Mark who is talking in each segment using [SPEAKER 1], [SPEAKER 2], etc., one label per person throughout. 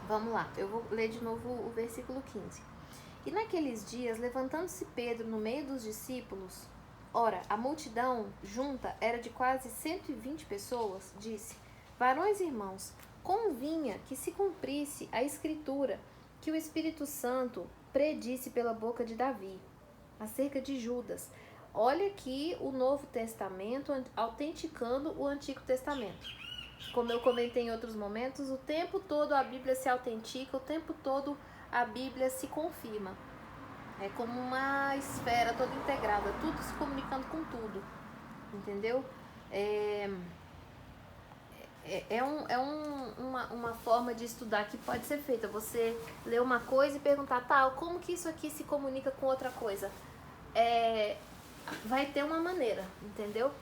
[SPEAKER 1] Vamos lá, eu vou ler de novo o versículo 15. E naqueles dias, levantando-se Pedro no meio dos discípulos, ora, a multidão junta era de quase 120 pessoas, disse: Varões e irmãos, convinha que se cumprisse a escritura que o Espírito Santo predisse pela boca de Davi, acerca de Judas. Olha aqui o Novo Testamento autenticando o Antigo Testamento. Como eu comentei em outros momentos, o tempo todo a Bíblia se autentica, o tempo todo a Bíblia se confirma. É como uma esfera toda integrada, tudo se comunicando com tudo, entendeu? Uma forma de estudar que pode ser feita. Você ler uma coisa e perguntar, tá, como que isso aqui se comunica com outra coisa? Vai ter uma maneira, entendeu?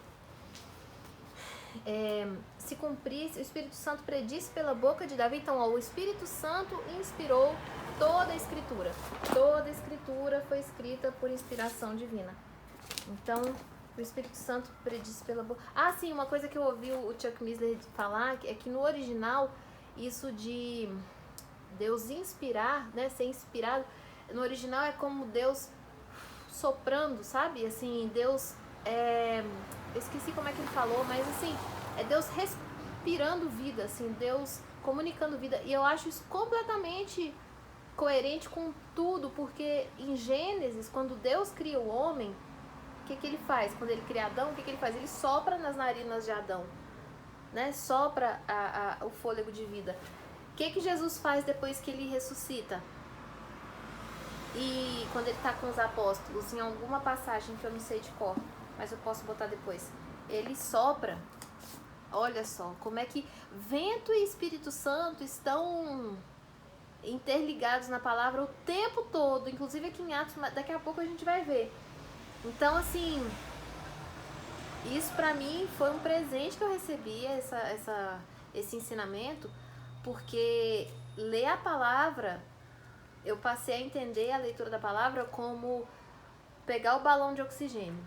[SPEAKER 1] Se cumprisse, o Espírito Santo predisse pela boca de Davi. Então, o Espírito Santo inspirou toda a Escritura. Toda a Escritura foi escrita por inspiração divina. Então, o Espírito Santo predisse pela boca. Ah, sim, uma coisa que eu ouvi o Chuck Missler falar é que no original, isso de Deus inspirar, né, ser inspirado, no original é como Deus soprando, sabe? Assim, Deus... eu esqueci como é que ele falou, mas assim, é Deus respirando vida, assim, Deus comunicando vida. E eu acho isso completamente coerente com tudo, porque em Gênesis, quando Deus cria o homem, o que ele faz? Quando ele cria Adão, o que ele faz? Ele sopra nas narinas de Adão, né? Sopra o fôlego de vida. O que Jesus faz depois que ele ressuscita? E quando ele está com os apóstolos, em alguma passagem que eu não sei de cor, mas eu posso botar depois, ele sopra. Olha só, como é que vento e Espírito Santo estão interligados na palavra o tempo todo, inclusive aqui em Atos, daqui a pouco a gente vai ver. Então, assim, isso pra mim foi um presente que eu recebi, esse ensinamento, porque ler a palavra, eu passei a entender a leitura da palavra como pegar o balão de oxigênio.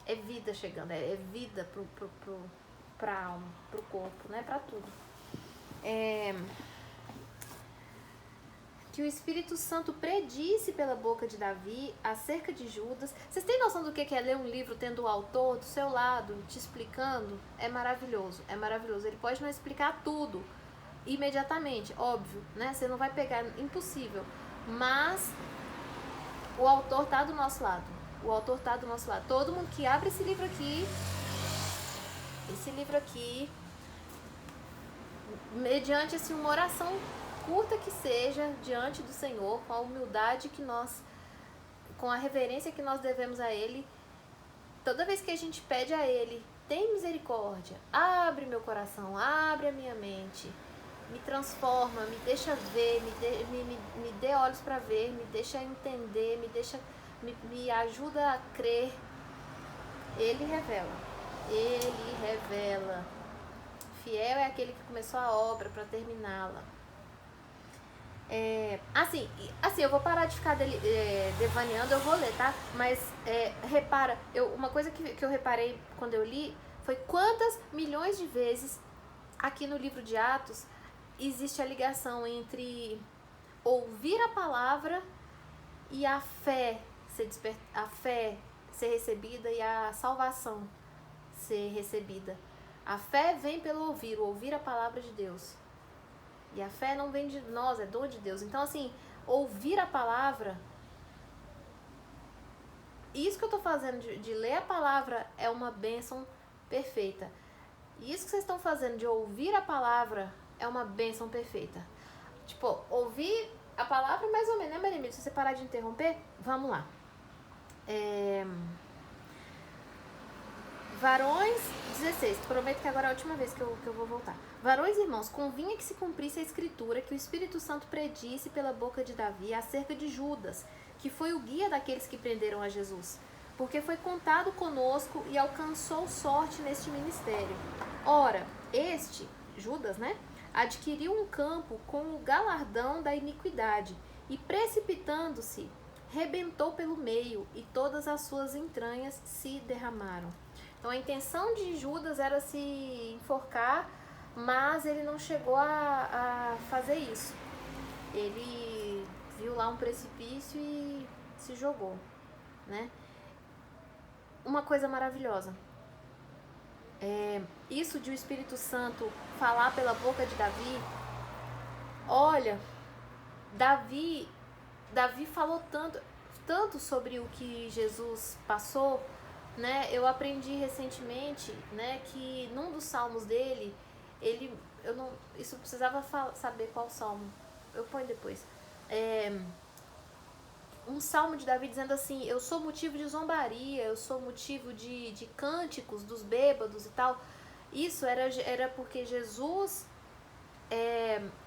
[SPEAKER 1] É vida chegando, é vida pra alma, pro corpo, né? Pra tudo. Que o Espírito Santo predisse pela boca de Davi acerca de Judas. Vocês têm noção do que é ler um livro tendo o autor do seu lado, te explicando? É maravilhoso, é maravilhoso. Ele pode não explicar tudo imediatamente, óbvio, né? Você não vai pegar, impossível. Mas o autor tá do nosso lado. O autor tá do nosso lado. Todo mundo que abre esse livro aqui, mediante assim, uma oração curta que seja diante do Senhor, com a humildade que nós, com a reverência que nós devemos a Ele, toda vez que a gente pede a Ele, tem misericórdia, abre meu coração, abre a minha mente, me transforma, me deixa ver, me dê olhos para ver, me deixa entender, me ajuda a crer. Ele revela. Fiel é aquele que começou a obra para terminá-la. Assim, eu vou parar de ficar devaneando, eu vou ler, tá? Mas repara, uma coisa que eu reparei quando eu li foi quantas milhões de vezes aqui no livro de Atos existe a ligação entre ouvir a palavra e a fé ser recebida e a salvação ser recebida. A fé vem pelo ouvir a palavra de Deus. E a fé não vem de nós, é dom de Deus. Então, assim, ouvir a palavra, isso que eu tô fazendo de ler a palavra é uma bênção perfeita. E isso que vocês estão fazendo de ouvir a palavra é uma bênção perfeita. Tipo, ouvir a palavra mais ou menos, né, Maria Emília? Se você parar de interromper, vamos lá. Varões, 16, prometo que agora é a última vez que eu vou voltar. Varões e irmãos, convinha que se cumprisse a escritura que o Espírito Santo predisse pela boca de Davi acerca de Judas, que foi o guia daqueles que prenderam a Jesus, porque foi contado conosco e alcançou sorte neste ministério. Ora, este, Judas, né, adquiriu um campo com o galardão da iniquidade e, precipitando-se, rebentou pelo meio e todas as suas entranhas se derramaram. Então a intenção de Judas era se enforcar, mas ele não chegou a fazer isso. Ele viu lá um precipício e se jogou, né? Uma coisa maravilhosa. Isso de o Espírito Santo falar pela boca de Davi. Olha, Davi falou tanto sobre o que Jesus passou, né? Eu aprendi recentemente, né, que num dos salmos dele, isso eu precisava saber qual salmo. Eu ponho depois. Um salmo de Davi dizendo assim: eu sou motivo de zombaria, eu sou motivo de cânticos dos bêbados e tal. Isso era porque Jesus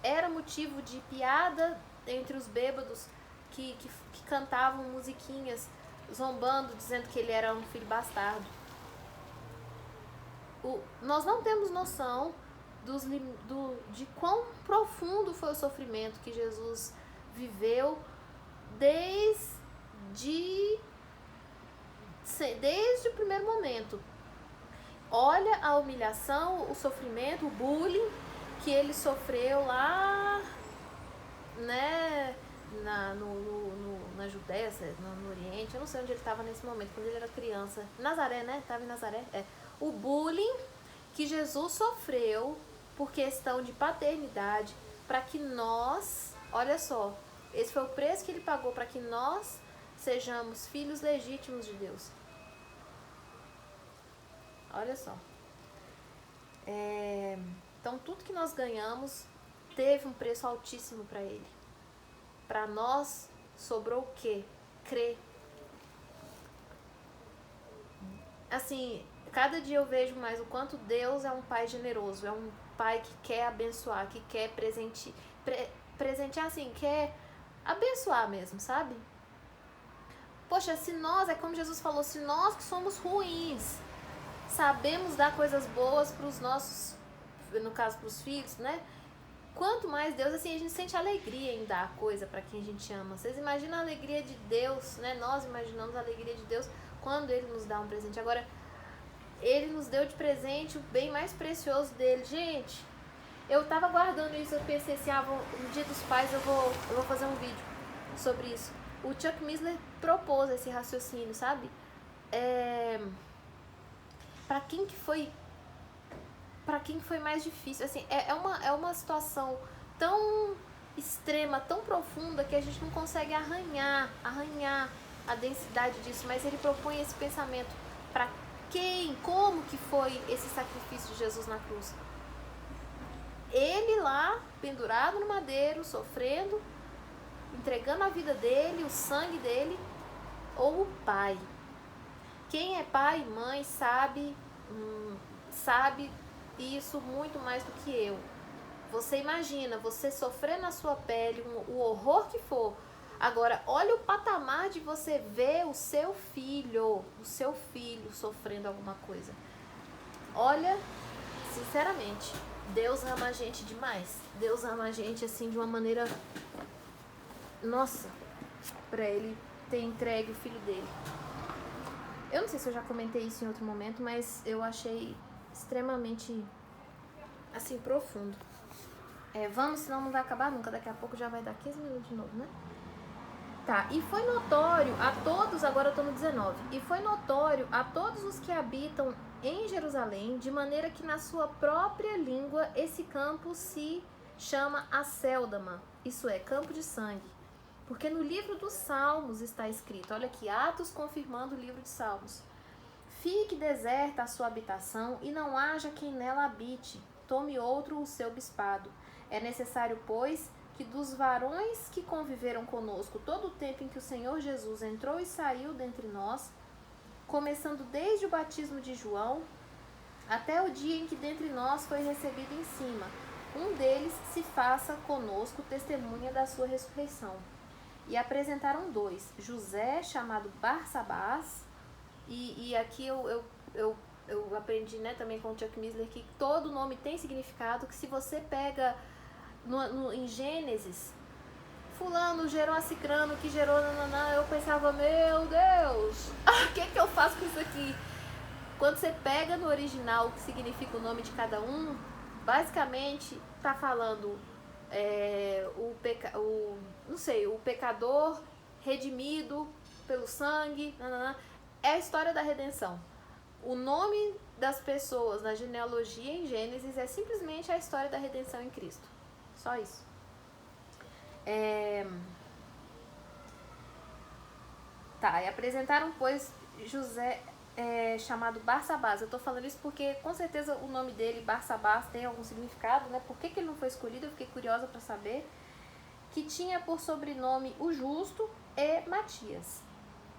[SPEAKER 1] era motivo de piada entre os bêbados que cantavam musiquinhas, zombando, dizendo que ele era um filho bastardo. Nós não temos noção de quão profundo foi o sofrimento que Jesus viveu desde o primeiro momento. Olha a humilhação, o sofrimento, o bullying que ele sofreu lá, né, na Judéia, no Oriente. Eu não sei onde ele estava nesse momento, quando ele era criança. Nazaré, né? Estava em Nazaré. O bullying que Jesus sofreu por questão de paternidade, para que nós, olha só, esse foi o preço que ele pagou para que nós sejamos filhos legítimos de Deus. Olha só. Então, tudo que nós ganhamos teve um preço altíssimo para ele. Para nós, sobrou o quê? Crer. Assim, cada dia eu vejo mais o quanto Deus é um pai generoso, é um pai que quer abençoar, que quer presentear assim, quer abençoar mesmo, sabe? Poxa, se nós, é como Jesus falou, se nós que somos ruins, sabemos dar coisas boas para os nossos, no caso para os filhos, né? Quanto mais Deus, assim, a gente sente alegria em dar coisa para quem a gente ama. Vocês imaginam a alegria de Deus, né? Nós imaginamos a alegria de Deus quando Ele nos dá um presente. Agora, Ele nos deu de presente o bem mais precioso dele. Gente, eu tava guardando isso, eu pensei assim, no Dia dos Pais eu vou fazer um vídeo sobre isso. O Chuck Missler propôs esse raciocínio, sabe? Para quem que foi mais difícil, assim, é uma situação tão extrema, tão profunda, que a gente não consegue arranhar a densidade disso, mas ele propõe esse pensamento: para quem, como que foi esse sacrifício de Jesus na cruz? Ele lá, pendurado no madeiro, sofrendo, entregando a vida dele, o sangue dele, ou o pai? Quem é pai e mãe sabe isso muito mais do que eu. Você imagina, você sofrer na sua pele o horror que for. Agora, olha o patamar de você ver o seu filho sofrendo alguma coisa. Olha, sinceramente, Deus ama a gente demais. Deus ama a gente assim de uma maneira, nossa, pra Ele ter entregue o filho dele. Eu não sei se eu já comentei isso em outro momento, mas eu achei extremamente, assim, profundo. Vamos, senão não vai acabar nunca. Daqui a pouco já vai dar 15 minutos de novo, né? Tá, e foi notório a todos, agora eu tô no 19, e foi notório a todos os que habitam em Jerusalém, de maneira que na sua própria língua esse campo se chama Acéldama, isso é, campo de sangue. Porque no livro dos Salmos está escrito, olha aqui, Atos confirmando o livro de Salmos: fique deserta a sua habitação e não haja quem nela habite, tome outro o seu bispado. É necessário, pois, que dos varões que conviveram conosco todo o tempo em que o Senhor Jesus entrou e saiu dentre nós, começando desde o batismo de João, até o dia em que dentre nós foi recebido em cima, um deles se faça conosco testemunha da sua ressurreição. E apresentaram 2, José, chamado Barsabás, e aqui eu aprendi, né, também com o Chuck Missler, que todo nome tem significado, que se você pega em Gênesis, fulano gerou a cicrano, que gerou nananã, eu pensava, meu Deus, o que eu faço com isso aqui? Quando você pega no original o que significa o nome de cada um, Basicamente, tá falando o pecador redimido pelo sangue, é a história da redenção. O nome das pessoas na genealogia em Gênesis é simplesmente a história da redenção em Cristo. Só isso. E apresentaram, pois, José chamado Barsabás. Eu tô falando isso porque, com certeza, o nome dele, Barsabás, tem algum significado, né? Por que ele não foi escolhido? Eu fiquei curiosa para saber. Que tinha por sobrenome o Justo e Matias.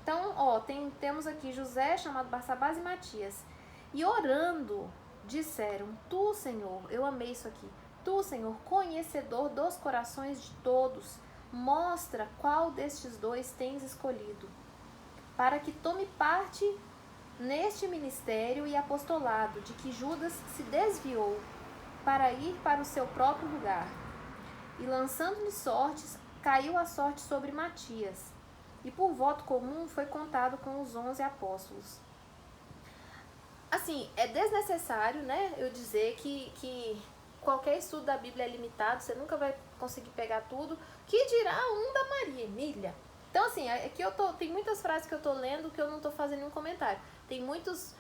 [SPEAKER 1] Então, temos aqui José, chamado Barsabás, e Matias. E orando, disseram: Tu, Senhor, eu amei isso aqui. Tu, Senhor, conhecedor dos corações de todos, mostra qual destes dois tens escolhido, para que tome parte neste ministério e apostolado de que Judas se desviou para ir para o seu próprio lugar. E lançando-lhe sortes, caiu a sorte sobre Matias, e por voto comum foi contado com os 11 apóstolos. Assim, é desnecessário, né, eu dizer que qualquer estudo da Bíblia é limitado, você nunca vai conseguir pegar tudo, que dirá um da Maria Emília. Então, assim, aqui tem muitas frases que eu tô lendo que eu não tô fazendo nenhum comentário. Tem muitos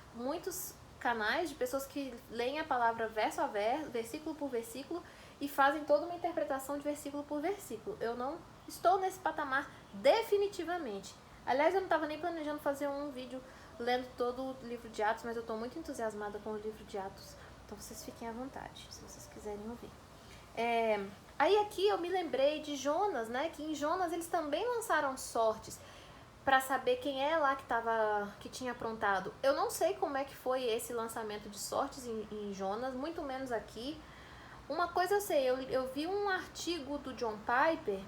[SPEAKER 1] canais de pessoas que leem a palavra verso a verso, versículo por versículo, e fazem toda uma interpretação de versículo por versículo. Eu não estou nesse patamar definitivamente. Aliás, eu não estava nem planejando fazer um vídeo lendo todo o livro de Atos, mas eu estou muito entusiasmada com o livro de Atos. Então vocês fiquem à vontade, se vocês quiserem ouvir. Aí aqui eu me lembrei de Jonas, né? Que em Jonas eles também lançaram sortes para saber quem é lá que tinha aprontado. Eu não sei como é que foi esse lançamento de sortes em Jonas, muito menos aqui. Uma coisa eu sei, eu vi um artigo do John Piper,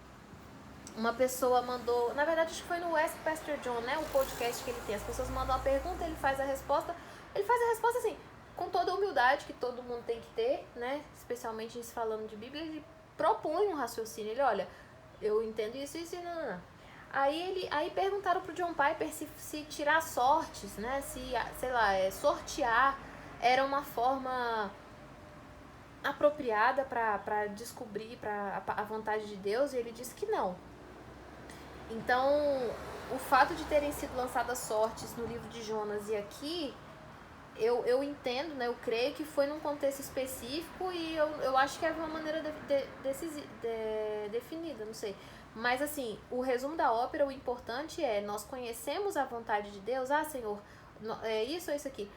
[SPEAKER 1] uma pessoa mandou, na verdade acho que foi no Ask Pastor John, né, o podcast que ele tem, as pessoas mandam a pergunta, ele faz a resposta assim, com toda a humildade que todo mundo tem que ter, né, especialmente falando de Bíblia, ele propõe um raciocínio, ele, olha, eu entendo isso e não. Aí perguntaram pro John Piper se tirar sortes, né, se, sei lá, sortear era uma forma apropriada para descobrir a vontade de Deus, e ele disse que não. Então, o fato de terem sido lançadas sortes no livro de Jonas e aqui, eu entendo, né, eu creio que foi num contexto específico e eu acho que havia uma maneira definida, não sei. Mas assim, o resumo da ópera, o importante é, nós conhecemos a vontade de Deus, Senhor, é isso ou isso aqui,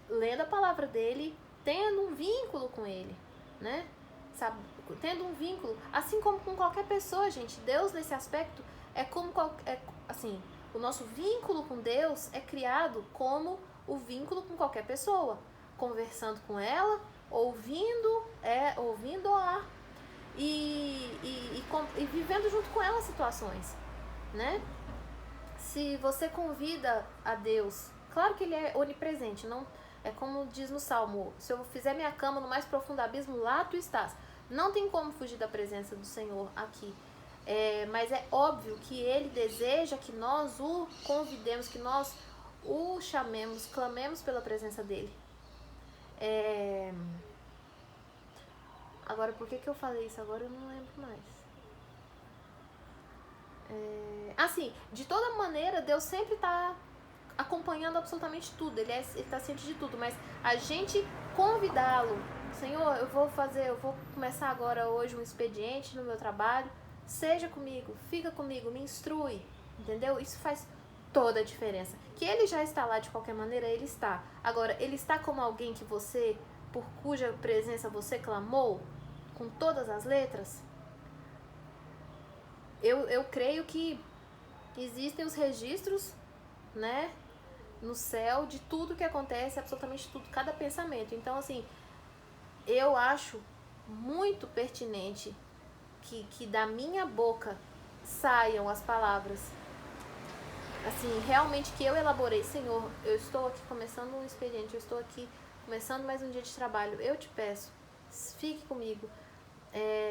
[SPEAKER 1] lendo a palavra dele, tendo um vínculo com ele, né? Sabe? Tendo um vínculo, assim como com qualquer pessoa, gente. Deus, nesse aspecto, é como assim, o nosso vínculo com Deus é criado como o vínculo com qualquer pessoa, conversando com ela, ouvindo orar e vivendo junto com ela situações, né? Se você convida a Deus, claro que ele é onipresente, não é como diz no Salmo, se eu fizer minha cama no mais profundo abismo, lá tu estás. Não tem como fugir da presença do Senhor aqui. Mas é óbvio que ele deseja que nós o convidemos, que nós o chamemos, clamemos pela presença dele. Agora, por que eu falei isso? Agora eu não lembro mais. Assim, de toda maneira, Deus sempre está acompanhando absolutamente tudo, ele está ciente de tudo, mas a gente convidá-lo, Senhor, eu vou começar agora hoje um expediente no meu trabalho, seja comigo, fica comigo, me instrui, entendeu? Isso faz toda a diferença. Que ele já está lá de qualquer maneira, ele está. Agora, ele está como alguém que você, por cuja presença você clamou, com todas as letras? Eu creio que existem os registros, né, no céu de tudo que acontece, absolutamente tudo, cada pensamento. Então, assim, eu acho muito pertinente que da minha boca saiam as palavras, assim, realmente que eu elaborei. Senhor, eu estou aqui começando um expediente, eu estou aqui começando mais um dia de trabalho, eu te peço, fique comigo,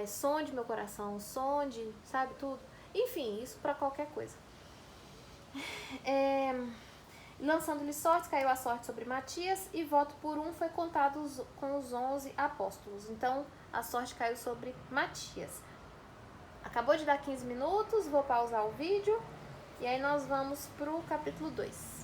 [SPEAKER 1] sonde meu coração, sonde, sabe, tudo. Enfim, isso para qualquer coisa. Lançando-lhe sortes, caiu a sorte sobre Matias, e voto por um foi contado com os 11 apóstolos. Então, a sorte caiu sobre Matias. Acabou de dar 15 minutos, vou pausar o vídeo, e aí nós vamos pro capítulo 2.